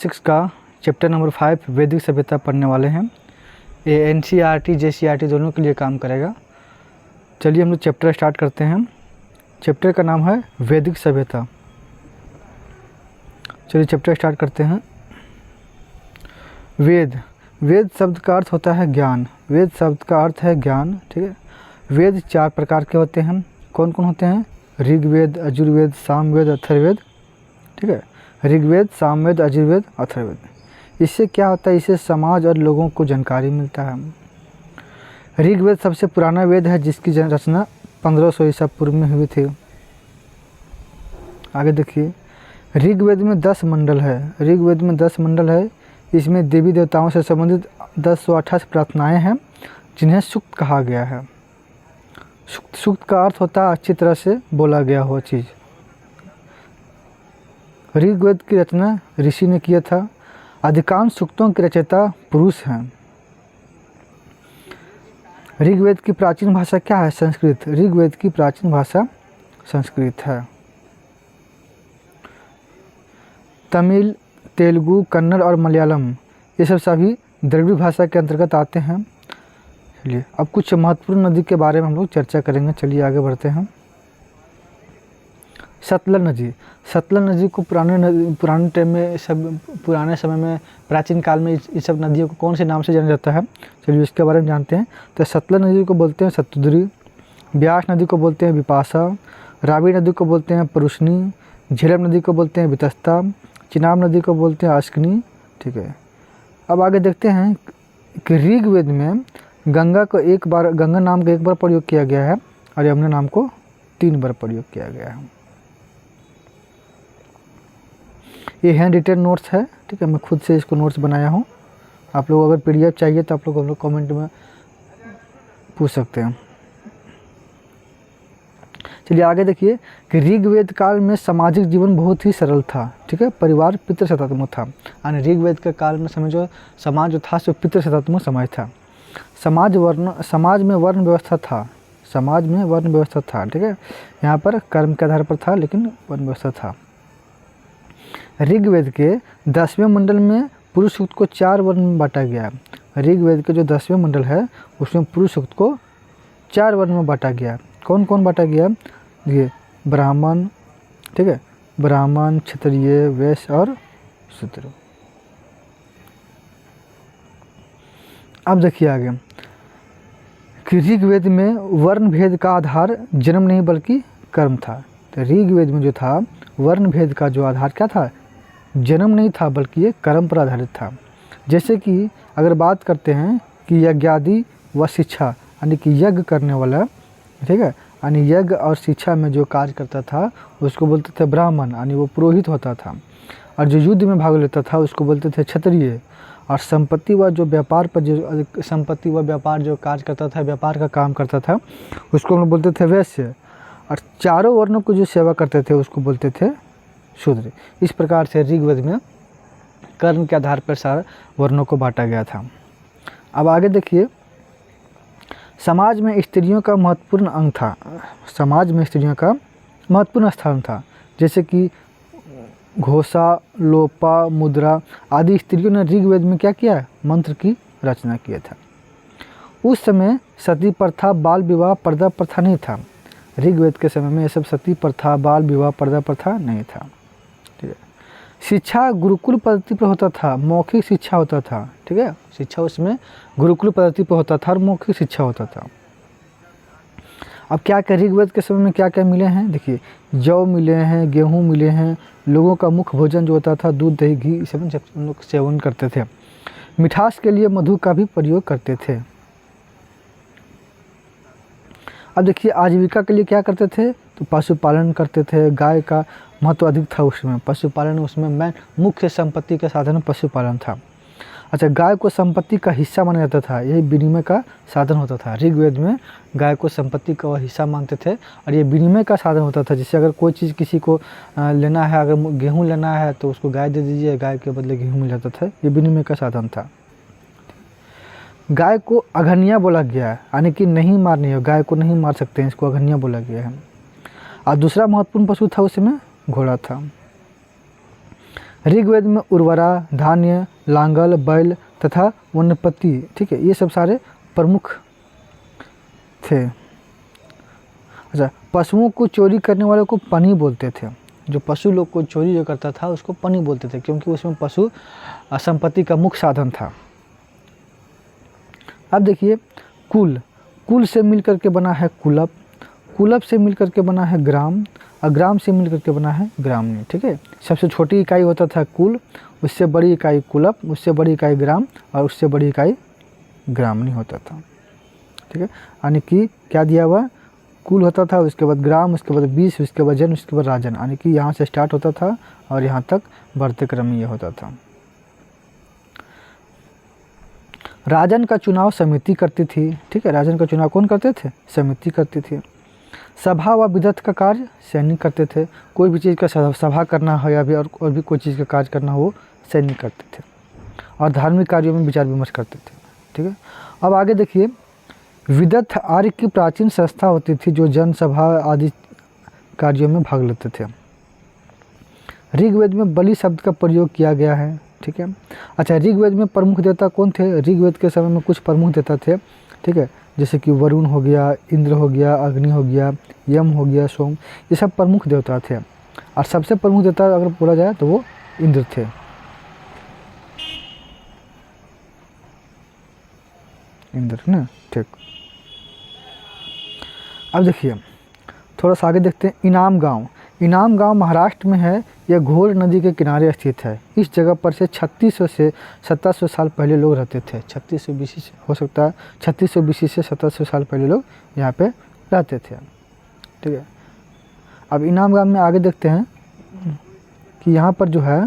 6 का chapter number 5 वैदिक सभ्यता पढ़ने वाले हैं। ये NCERT JCERT दोनों के लिए काम करेगा। चलिए हम लोग चैप्टर स्टार्ट करते हैं। चैप्टर का नाम है वैदिक सभ्यता। चलिए चैप्टर स्टार्ट करते हैं। वेद शब्द का अर्थ होता है ज्ञान। वेद शब्द का अर्थ है ज्ञान, ठीक है। वेद 4 प्रकार के होते हैं। कौन कौन होते हैं? ऋग्वेद, यजुर्वेद, सामवेद, अथर्ववेद, ठीक है। ऋग्वेद, सामवेद, यजुर्वेद, अथर्ववेद। इससे क्या होता है? इससे समाज और लोगों को जानकारी मिलता है। ऋग्वेद सबसे पुराना वेद है जिसकी रचना 1500 ईसा पूर्व में हुई थी। आगे देखिए, ऋग्वेद में 10 मंडल है। ऋग्वेद में 10 मंडल है। इसमें देवी देवताओं से संबंधित 1028 प्रार्थनाएं हैं जिन्हें सूक्त कहा गया है। सूक्त का अर्थ होता है अच्छी तरह से बोला गया हुआ चीज़। ऋग्वेद की रचना ऋषि ने किया था। अधिकांश सूक्तों के रचयिता पुरुष हैं। ऋग्वेद की प्राचीन भाषा क्या है? संस्कृत। ऋग्वेद की प्राचीन भाषा संस्कृत है। तमिल, तेलुगु, कन्नड़ और मलयालम ये सब सभी द्रविड़ भाषा के अंतर्गत आते हैं। चलिए अब कुछ महत्वपूर्ण नदी के बारे में हम लोग चर्चा करेंगे। चलिए आगे बढ़ते हैं। सतलज नदी। सतलज नदी को पुराने टाइम में पुराने समय में प्राचीन काल में इस सब नदियों को कौन से नाम से जाना जाता है? चलिए इसके बारे में जानते हैं। तो सतलज नदी को बोलते हैं सतुद्री, ब्यास नदी को बोलते हैं विपाशा, रावी नदी को बोलते हैं परुशनी, झेलम नदी को बोलते हैं वितस्ता, चिनाब नदी को बोलते हैं आश्कनी, ठीक है। अब आगे देखते हैं कि ऋग्वेद में गंगा नाम का 1 बार प्रयोग किया गया है और यमुना नाम को 3 बार प्रयोग किया गया है। ये हैंड रिटन नोट्स है, ठीक है। मैं खुद से इसको नोट्स बनाया हूँ। आप लोग अगर PDF चाहिए तो आप लोग कमेंट में पूछ सकते हैं। चलिए आगे देखिए कि ऋग्वेद काल में सामाजिक जीवन बहुत ही सरल था, ठीक है। परिवार पितृसत्तात्मक था। यानी ऋग्वेद के काल में समझो समाज जो था सो पितृसत्तात्मक समाज था। समाज में वर्ण व्यवस्था था। समाज में वर्ण व्यवस्था था, ठीक है। यहाँ पर कर्म के आधार पर था लेकिन वर्ण व्यवस्था था। ऋग्वेद के 10वें मंडल में पुरुष सूक्त को 4 वर्ण में बांटा गया। ऋग्वेद के जो 10वें मंडल है उसमें पुरुष सूक्त को 4 वर्ण में बांटा गया। कौन कौन बांटा गया? ये ब्राह्मण, ठीक है। ब्राह्मण, क्षत्रिय, वैश्य और शूद्र। अब देखिए आगे कि ऋग्वेद में वर्ण भेद का आधार जन्म नहीं बल्कि कर्म था। तो ऋग्वेद में जो था वर्ण भेद का जो आधार क्या था? जन्म नहीं था बल्कि ये कर्म पर आधारित था। जैसे कि अगर बात करते हैं कि यज्ञादि व शिक्षा, यानी कि यज्ञ करने वाला, ठीक है, यानी यज्ञ और शिक्षा में जो कार्य करता था उसको बोलते थे ब्राह्मण, यानी वो पुरोहित होता था। और जो युद्ध में भाग लेता था उसको बोलते थे क्षत्रिय। और संपत्ति व व्यापार जो कार्य करता था, व्यापार का काम करता था, उसको हम बोलते थे वैश्य। और चारों वर्णों को जो सेवा करते थे उसको बोलते थे शूद्र। इस प्रकार से ऋग्वेद में कर्म के आधार पर सारे वर्णों को बांटा गया था। अब आगे देखिए, समाज में स्त्रियों का महत्वपूर्ण अंग था। समाज में स्त्रियों का महत्वपूर्ण स्थान था। जैसे कि घोषा, लोपा, मुद्रा आदि स्त्रियों ने ऋग्वेद में क्या किया? मंत्र की रचना किया था। उस समय सती प्रथा, बाल विवाह, पर्दा प्रथा नहीं था। ऋग्वेद के समय में ये सब सती प्रथा, बाल विवाह, पर्दा प्रथा नहीं था, ठीक है। शिक्षा गुरुकुल पद्धति पर होता था, मौखिक शिक्षा होता था, ठीक है। शिक्षा उसमें गुरुकुल पद्धति पर होता था और मौखिक शिक्षा होता था। अब क्या क्या ऋग्वेद के समय में क्या क्या मिले हैं? देखिए, जौ मिले हैं, गेहूँ मिले हैं। लोगों का मुख्य भोजन जो होता था दूध, दही, घी, इस सब लोग सेवन करते थे। मिठास के लिए मधु का भी प्रयोग करते थे। अब देखिए, आजीविका के लिए क्या करते थे? तो पशुपालन करते थे। गाय का महत्व अधिक था उसमें। पशुपालन उसमें मुख्य संपत्ति का साधन पशुपालन था। अच्छा, गाय को संपत्ति का हिस्सा माना जाता था। यही विनिमय का साधन होता था। ऋग्वेद में गाय को संपत्ति का हिस्सा मानते थे और ये विनिमय का साधन होता था। जैसे अगर कोई चीज़ किसी को लेना है, अगर गेहूँ लेना है तो उसको गाय दे दीजिए, गाय के बदले गेहूँ मिल जाता था। ये विनिमय का साधन था। गाय को अघन्या बोला गया है, यानी कि नहीं मारनी है, गाय को नहीं मार सकते हैं, इसको अघन्या बोला गया है। और दूसरा महत्वपूर्ण पशु था उसमें घोड़ा था। ऋग्वेद में उर्वरा, धान्य, लांगल, बैल तथा वनस्पति, ठीक है, ये सब सारे प्रमुख थे। अच्छा, पशुओं को चोरी करने वाले को पनी बोलते थे। जो पशु लोग को चोरी जो करता था उसको पनी बोलते थे, क्योंकि उसमें पशु संपत्ति का मुख्य साधन था। अब देखिए कुल, कुल से मिलकर के बना है कुलप, कुलप से मिलकर के बना है ग्राम, और ग्राम से मिलकर के बना है ग्रामनी, ठीक है। सबसे छोटी इकाई होता था कुल, उससे बड़ी इकाई कुलप, उससे बड़ी इकाई ग्राम, और उससे बड़ी इकाई ग्रामनी होता था, ठीक है। यानी कि क्या दिया हुआ, कुल होता था, उसके बाद ग्राम, उसके बाद 20, उसके बाद जन, उसके बाद राजन, यानी कि यहाँ से स्टार्ट होता था और यहाँ तक बढ़ते क्रम में ये होता था। राजन का चुनाव समिति करती थी, ठीक है। राजन का चुनाव कौन करते थे, समिति करती थी। सभा व विदत का कार्य सैनिक करते थे, कोई भी चीज़ का सभा करना हो या भी और भी कोई चीज़ का कार्य करना हो सैनिक करते थे, और धार्मिक कार्यों में विचार विमर्श करते थे, ठीक है। अब आगे देखिए, विदत आर्य की प्राचीन संस्था होती थी जो जनसभा आदि कार्यों में भाग लेते थे। ऋग्वेद में बलि शब्द का प्रयोग किया गया है, ठीक है। अच्छा, ऋग्वेद में प्रमुख देवता कौन थे, ऋग्वेद के समय में कुछ प्रमुख देवता थे, ठीक है, जैसे कि वरुण हो गया, इंद्र हो गया, अग्नि हो गया, यम हो गया, सोम, ये सब प्रमुख देवता थे। और सबसे प्रमुख देवता अगर बोला जाए तो वो इंद्र थे। इंद्र ना, ठीक। अब देखिए थोड़ा सा आगे देखते हैं। इनाम गांव, इनाम गांव महाराष्ट्र में है, यह घोर नदी के किनारे स्थित है। इस जगह पर से 3600 से 1700 साल पहले लोग रहते थे। 3600 BC से हो सकता है, 3600 BC से 1700 साल पहले लोग यहाँ पे रहते थे, ठीक है। अब इनाम गांव में आगे देखते हैं कि यहाँ पर जो है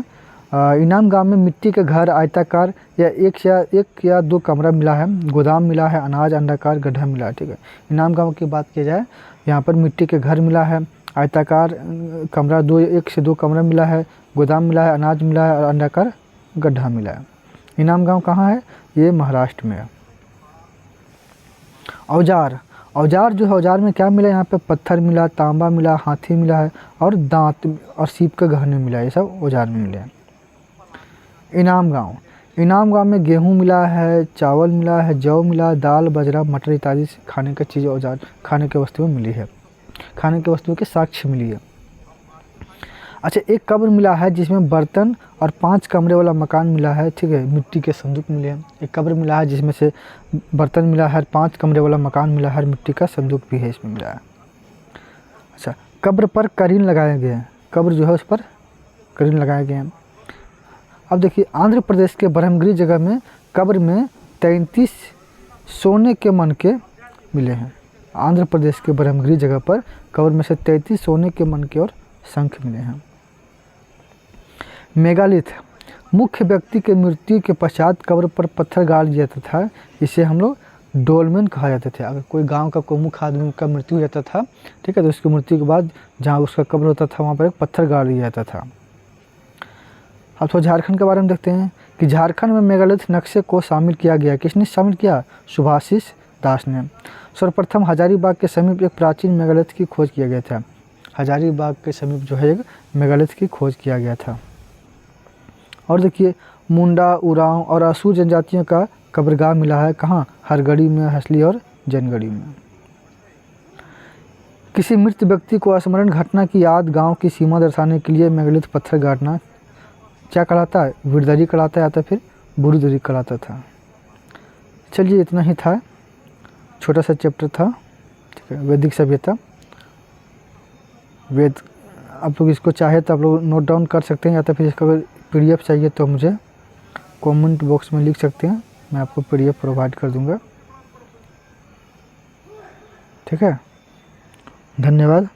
इनाम गांव में मिट्टी के घर आयताकार या एक या दो कमरा मिला है, गोदाम मिला है, अनाज अंडाकार गड्ढा मिला है, ठीक है। इनाम गांव की बात की जाए, यहाँ पर मिट्टी के घर मिला है, आयताकार कमरा एक से दो कमरा मिला है, गोदाम मिला है, अनाज मिला है और अंडाकार गड्ढा मिला है। इनाम गांव कहाँ है, ये महाराष्ट्र में है। औजार, औजार जो है, औजार में क्या मिला, यहाँ पे पत्थर मिला, तांबा मिला, हाथी मिला है, और दांत और सीप के गहने मिला है, ये सब औजार में मिले हैं। इनाम गांव, इनाम गांव में गेहूँ मिला है, चावल मिला है, जौ मिला, दाल, बाजरा, मटर इत्यादि खाने की चीज़, औजार, खाने की वस्तुएं मिली है, खाने की वस्तुओं के साक्ष्य मिली है। अच्छा, एक कब्र मिला है जिसमें बर्तन और 5 कमरे वाला मकान मिला है, ठीक है, मिट्टी के संदूक मिले हैं। एक कब्र मिला है जिसमें से बर्तन मिला है, 5 कमरे वाला मकान मिला है, मिट्टी का संदूक भी है इसमें मिला है। अच्छा, कब्र पर करीन लगाए गए हैं, कब्र जो है उस पर करीन लगाए गए हैं। अब देखिए, आंध्र प्रदेश के ब्रह्मगिरी जगह में कब्र में 33 सोने के मनके मिले हैं। आंध्र प्रदेश के ब्रह्मगिरी जगह पर कब्र में से 33 सोने के मनके और शंख मिले हैं। मेगालिथ, मुख्य व्यक्ति के मृत्यु के पश्चात कब्र पर पत्थर गाड़ दिया जाता था, इसे हम लोग डोलमेन कहा जाते थे। अगर कोई गांव का कोई मुख्य आदमी का मृत्यु हो जाता था, ठीक है, तो उसकी मृत्यु के बाद जहाँ उसका कब्र होता था वहाँ पर एक पत्थर गाड़ दिया जाता था। अब थोड़ा झारखंड के बारे में देखते हैं कि झारखंड में मेगालिथ नक्शे को शामिल किया गया। किसने शामिल किया, सुभाषिस दास ने। सर्वप्रथम हजारीबाग के समीप एक प्राचीन मेगालिथ की खोज किया गया था। हजारीबाग के समीप जो है एक मेगालिथ की खोज किया गया था। और देखिए, मुंडा, उरांव और असुर जनजातियों का कब्रगाह मिला है, कहाँ, हरगढ़ी में, हसली और जनगढ़ी में। किसी मृत व्यक्ति को स्मरण घटना की याद गांव की सीमा दर्शाने के लिए मेगालिथ पत्थर गाड़ना क्या कहलाता है, वीरदरी कहलाता है, या तो फिर बुरीदरी कहलाता था। चलिए, इतना ही था, छोटा सा चैप्टर था, ठीक है, वैदिक सभ्यता, वेद। आप लोग इसको चाहे तो आप लोग नोट डाउन कर सकते हैं, या तो फिर इसका अगर PDF चाहिए तो मुझे कमेंट बॉक्स में लिख सकते हैं, मैं आपको PDF प्रोवाइड कर दूंगा, ठीक है। धन्यवाद।